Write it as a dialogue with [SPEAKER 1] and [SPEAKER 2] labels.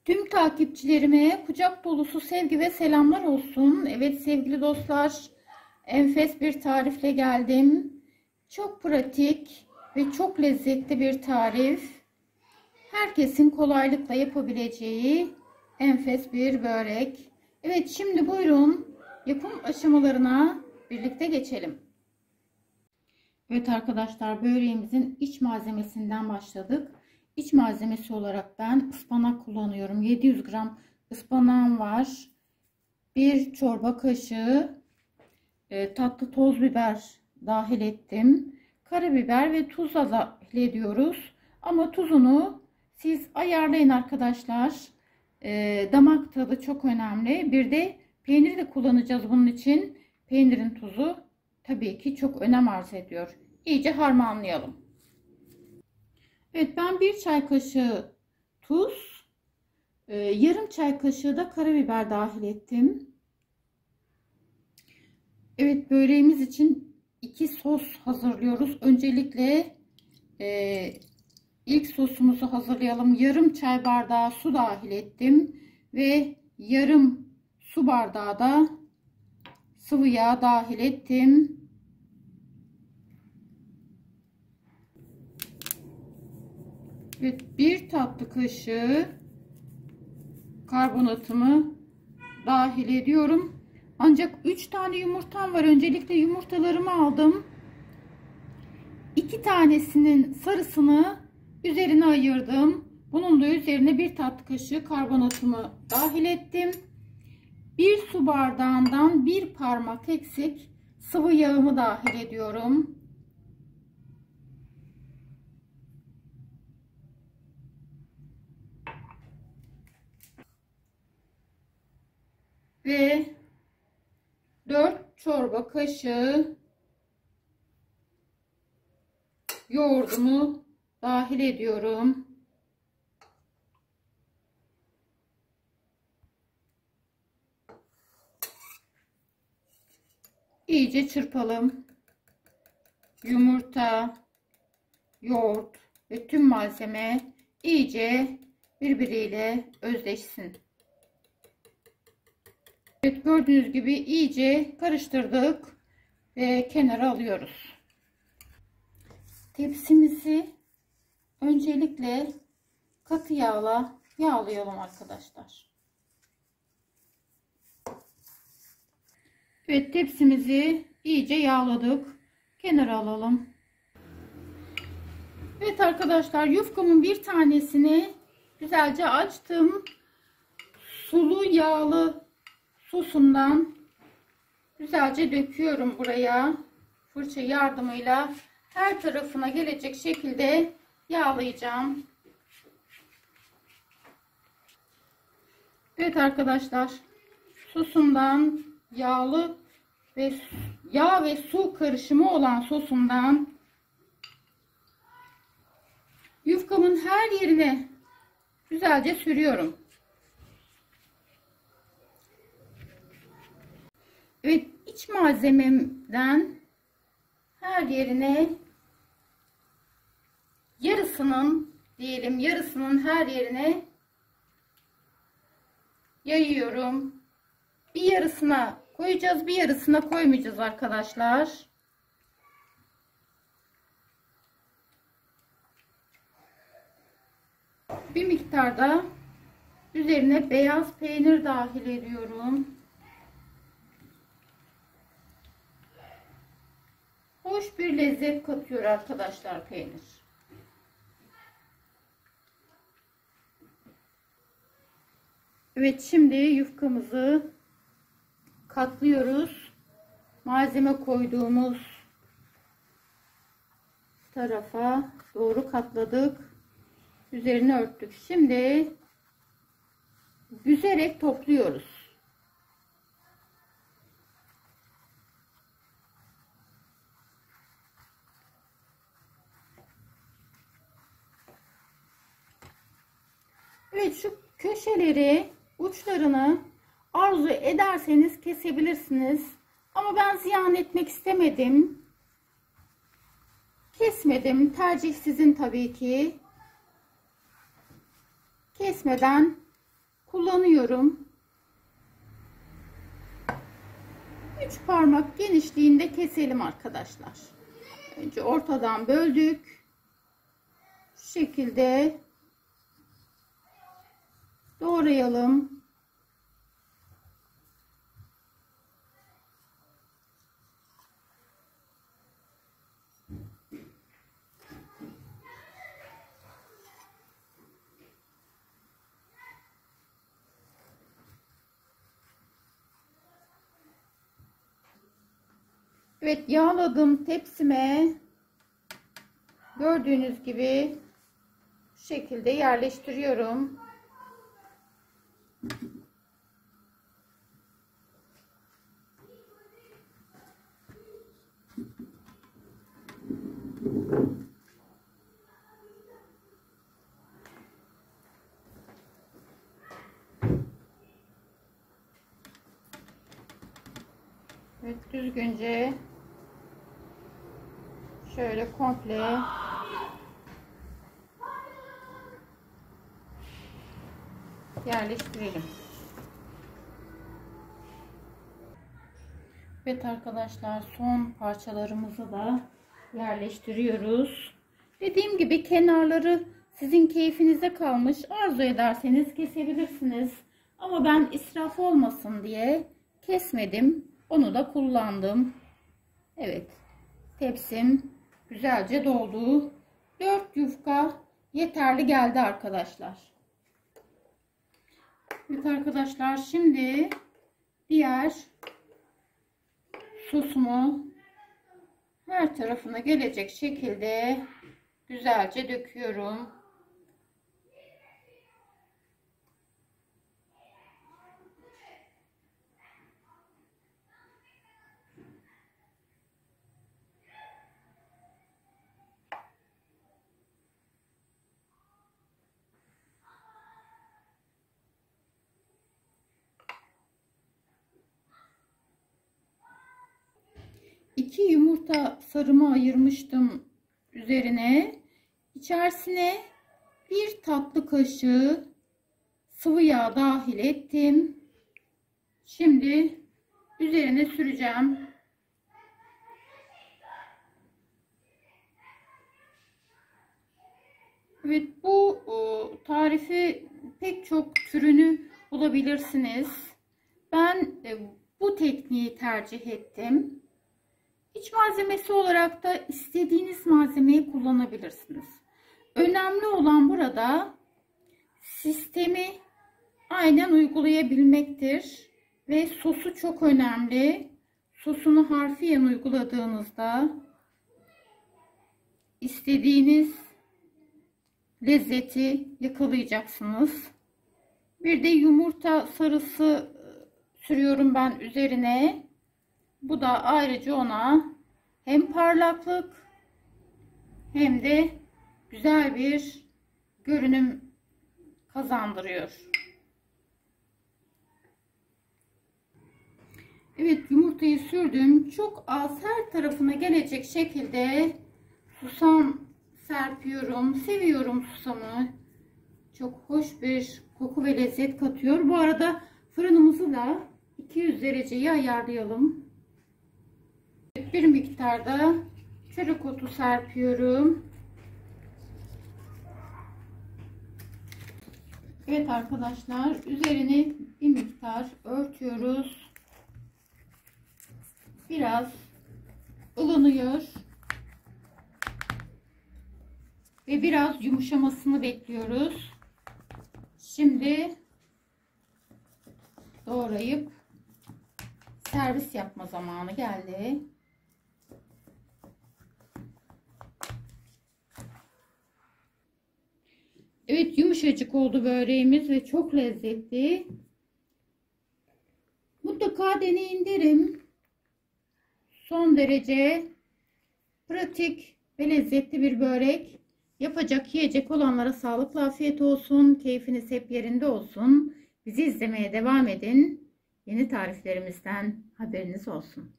[SPEAKER 1] Tüm takipçilerime kucak dolusu sevgi ve selamlar olsun. Evet sevgili dostlar, enfes bir tarifle geldim. Çok pratik ve çok lezzetli bir tarif. Herkesin kolaylıkla yapabileceği enfes bir börek. Evet, şimdi buyurun yapım aşamalarına birlikte geçelim. Evet arkadaşlar, böreğimizin iç malzemesinden başladık. İç malzemesi olarak ben ıspanak kullanıyorum. 700 gram ıspanağım var. 1 çorba kaşığı tatlı toz biber dahil ettim. Karabiber ve tuz dahil ediyoruz. Ama tuzunu siz ayarlayın arkadaşlar. Damak tadı çok önemli. Bir de peynir de kullanacağız bunun için. Peynirin tuzu tabii ki çok önem arz ediyor. İyice harmanlayalım. Evet, ben 1 çay kaşığı tuz, yarım çay kaşığı da karabiber dahil ettim. Evet, böreğimiz için 2 sos hazırlıyoruz. Öncelikle ilk sosumuzu hazırlayalım. Yarım çay bardağı su dahil ettim ve yarım su bardağı da sıvı yağ dahil ettim. Evet, 1 tatlı kaşığı karbonatımı dahil ediyorum. Ancak 3 tane yumurtam var. Öncelikle yumurtalarımı aldım. 2 tanesinin sarısını üzerine ayırdım. Bunun da üzerine 1 tatlı kaşığı karbonatımı dahil ettim. 1 su bardağından 1 parmak eksik sıvı yağımı dahil ediyorum. Ve 4 çorba kaşığı yoğurdumu dahil ediyorum. İyice çırpalım. Yumurta, yoğurt ve tüm malzeme iyice birbiriyle özleşsin. Evet, gördüğünüz gibi iyice karıştırdık ve kenara alıyoruz. Tepsimizi öncelikle katı yağla yağlayalım arkadaşlar. Evet, tepsimizi iyice yağladık. Kenara alalım. Evet arkadaşlar, yufkamın bir tanesini güzelce açtım. Sulu yağlı sosundan güzelce döküyorum buraya. Fırça yardımıyla her tarafına gelecek şekilde yağlayacağım. Evet arkadaşlar, sosumdan yağlı ve yağ ve su karışımı olan sosumdan yufkamın her yerine güzelce sürüyorum. Evet, iç malzememden her yerine yarısının her yerine yayıyorum. Bir yarısına koyacağız, bir yarısına koymayacağız arkadaşlar. Bir miktar da üzerine beyaz peynir dahil ediyorum. Hoş bir lezzet katıyor arkadaşlar peynir. Evet, şimdi yufkamızı katlıyoruz. Malzeme koyduğumuz tarafa doğru katladık. Üzerine örttük. Şimdi büzerek topluyoruz. Evet, şu köşeleri, uçlarını arzu ederseniz kesebilirsiniz. Ama ben ziyan etmek istemedim. Kesmedim. Tercih sizin tabii ki. Kesmeden kullanıyorum. 3 parmak genişliğinde keselim arkadaşlar. Önce ortadan böldük. Şu şekilde doğrayalım. Evet, yağladığım tepsime gördüğünüz gibi şu şekilde yerleştiriyorum. Evet, düzgünce şöyle komple yerleştirelim. Evet arkadaşlar, son parçalarımızı da yerleştiriyoruz. Dediğim gibi kenarları sizin keyfinize kalmış. Arzu ederseniz kesebilirsiniz. Ama ben israf olmasın diye kesmedim. Onu da kullandım. Evet. Tepsim güzelce doldu. 4 yufka yeterli geldi arkadaşlar. Evet arkadaşlar, şimdi diğer sosumu her tarafına gelecek şekilde güzelce döküyorum. İki yumurta sarımı ayırmıştım üzerine. İçerisine 1 tatlı kaşığı sıvı yağ dahil ettim. Şimdi üzerine süreceğim. Evet, bu tarifi pek çok türünü bulabilirsiniz. Ben bu tekniği tercih ettim. İç malzemesi olarak da istediğiniz malzemeyi kullanabilirsiniz. Önemli olan burada sistemi aynen uygulayabilmektir. Ve sosu çok önemli. Sosunu harfiyen uyguladığınızda istediğiniz lezzeti yakalayacaksınız. Bir de yumurta sarısı sürüyorum ben üzerine. Bu da ayrıca ona hem parlaklık hem de güzel bir görünüm kazandırıyor. Evet, yumurtayı sürdüm. Çok az her tarafına gelecek şekilde susam serpiyorum. Seviyorum susamı. Çok hoş bir koku ve lezzet katıyor. Bu arada fırınımızı da 200 dereceye ayarlayalım. Bir miktarda çörek otu serpiyorum. Evet arkadaşlar, üzerine bir miktar örtüyoruz. Biraz ılınıyor ve biraz yumuşamasını bekliyoruz. Şimdi doğrayıp servis yapma zamanı geldi. Evet, yumuşacık oldu böreğimiz ve çok lezzetli. Mutlaka deneyin derim. Son derece pratik ve lezzetli bir börek. Yapacak, yiyecek olanlara sağlıklı afiyet olsun. Keyfiniz hep yerinde olsun. Bizi izlemeye devam edin. Yeni tariflerimizden haberiniz olsun.